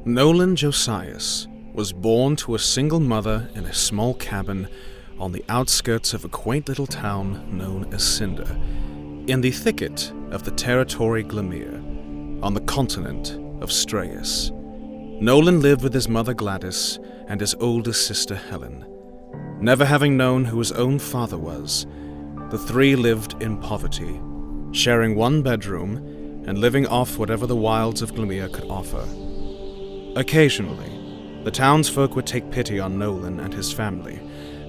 Nolan Josias was born to a single mother in a small cabin on the outskirts of a quaint little town known as Cinder, in the thicket of the territory Glamir, on the continent of Strayus. Nolan lived with his mother Gladys and his oldest sister Helen. Never having known who his own father was, the three lived in poverty, sharing one bedroom and living off whatever the wilds of Glamir could offer. Occasionally, the townsfolk would take pity on Nolan and his family,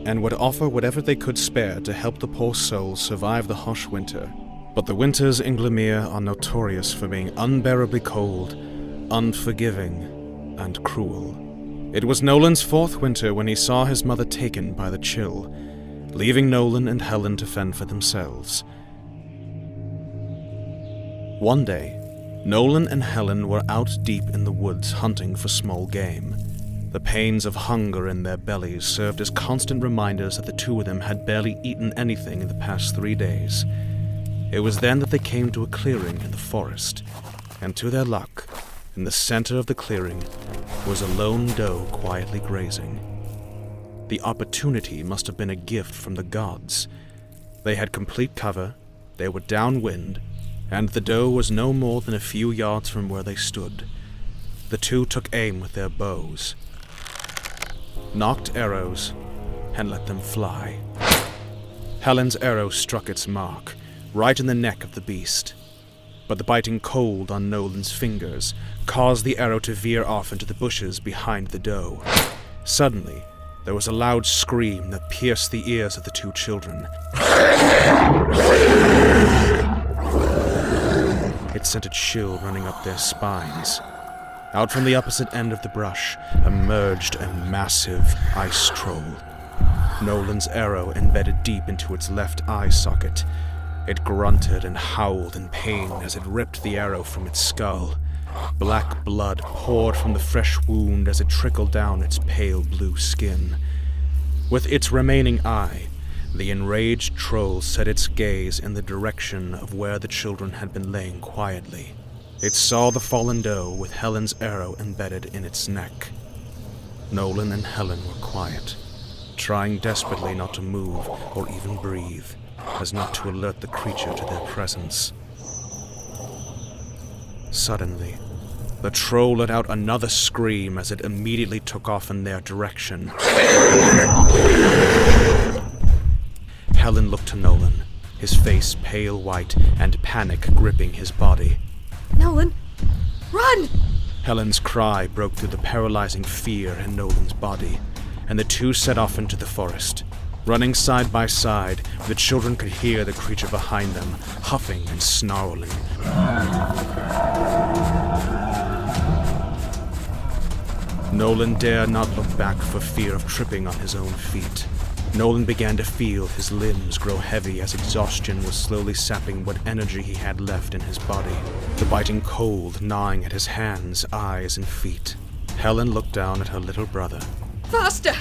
and would offer whatever they could spare to help the poor souls survive the harsh winter. But the winters in Glamir are notorious for being unbearably cold, unforgiving, and cruel. It was Nolan's fourth winter when he saw his mother taken by the chill, leaving Nolan and Helen to fend for themselves. One day, Nolan and Helen were out deep in the woods hunting for small game. The pains of hunger in their bellies served as constant reminders that the two of them had barely eaten anything in the past 3 days. It was then that they came to a clearing in the forest, and to their luck, in the center of the clearing was a lone doe quietly grazing. The opportunity must have been a gift from the gods. They had complete cover, they were downwind, and the doe was no more than a few yards from where they stood. The two took aim with their bows, nocked arrows, and let them fly. Helen's arrow struck its mark, right in the neck of the beast, but the biting cold on Nolan's fingers caused the arrow to veer off into the bushes behind the doe. Suddenly, there was a loud scream that pierced the ears of the two children. It sent a chill running up their spines. Out from the opposite end of the brush emerged a massive ice troll. Nolan's arrow embedded deep into its left eye socket. It grunted and howled in pain as it ripped the arrow from its skull. Black blood poured from the fresh wound as it trickled down its pale blue skin. With its remaining eye, the enraged troll set its gaze in the direction of where the children had been laying quietly. It saw the fallen doe with Helen's arrow embedded in its neck. Nolan and Helen were quiet, trying desperately not to move or even breathe, as not to alert the creature to their presence. Suddenly, the troll let out another scream as it immediately took off in their direction. Helen looked to Nolan, his face pale white and panic gripping his body. Nolan, run! Helen's cry broke through the paralyzing fear in Nolan's body, and the two set off into the forest. Running side by side, the children could hear the creature behind them, huffing and snarling. Nolan dared not look back for fear of tripping on his own feet. Nolan began to feel his limbs grow heavy as exhaustion was slowly sapping what energy he had left in his body, the biting cold gnawing at his hands, eyes, and feet. Helen looked down at her little brother. Faster!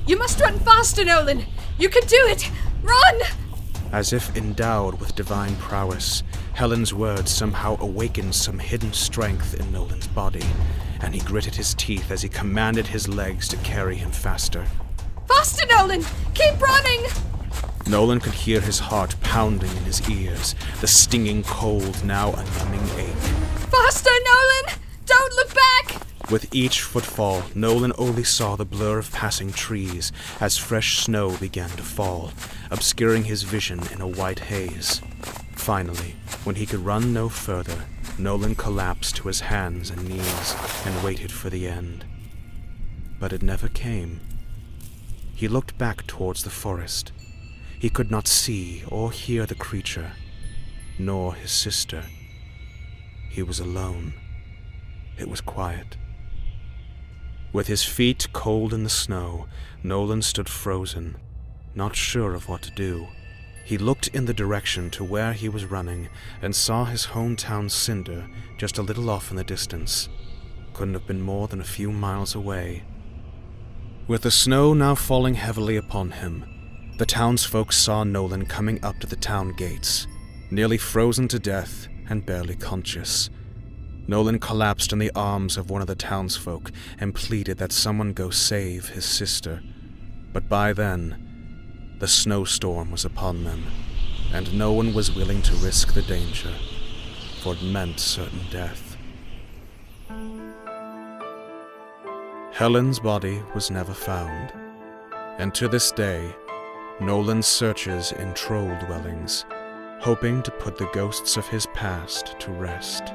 You must run faster, Nolan! You can do it! Run! As if endowed with divine prowess, Helen's words somehow awakened some hidden strength in Nolan's body, and he gritted his teeth as he commanded his legs to carry him faster. Faster, Nolan! Keep running! Nolan could hear his heart pounding in his ears, the stinging cold now a numbing ache. Faster, Nolan! Don't look back! With each footfall, Nolan only saw the blur of passing trees as fresh snow began to fall, obscuring his vision in a white haze. Finally, when he could run no further, Nolan collapsed to his hands and knees and waited for the end. But it never came. He looked back towards the forest. He could not see or hear the creature, nor his sister. He was alone. It was quiet. With his feet cold in the snow, Nolan stood frozen, not sure of what to do. He looked in the direction to where he was running and saw his hometown Cinder just a little off in the distance. Couldn't have been more than a few miles away. With the snow now falling heavily upon him, the townsfolk saw Nolan coming up to the town gates, nearly frozen to death and barely conscious. Nolan collapsed in the arms of one of the townsfolk and pleaded that someone go save his sister. But by then, the snowstorm was upon them, and no one was willing to risk the danger, for it meant certain death. Helen's body was never found, and to this day, Nolan searches in troll dwellings, hoping to put the ghosts of his past to rest.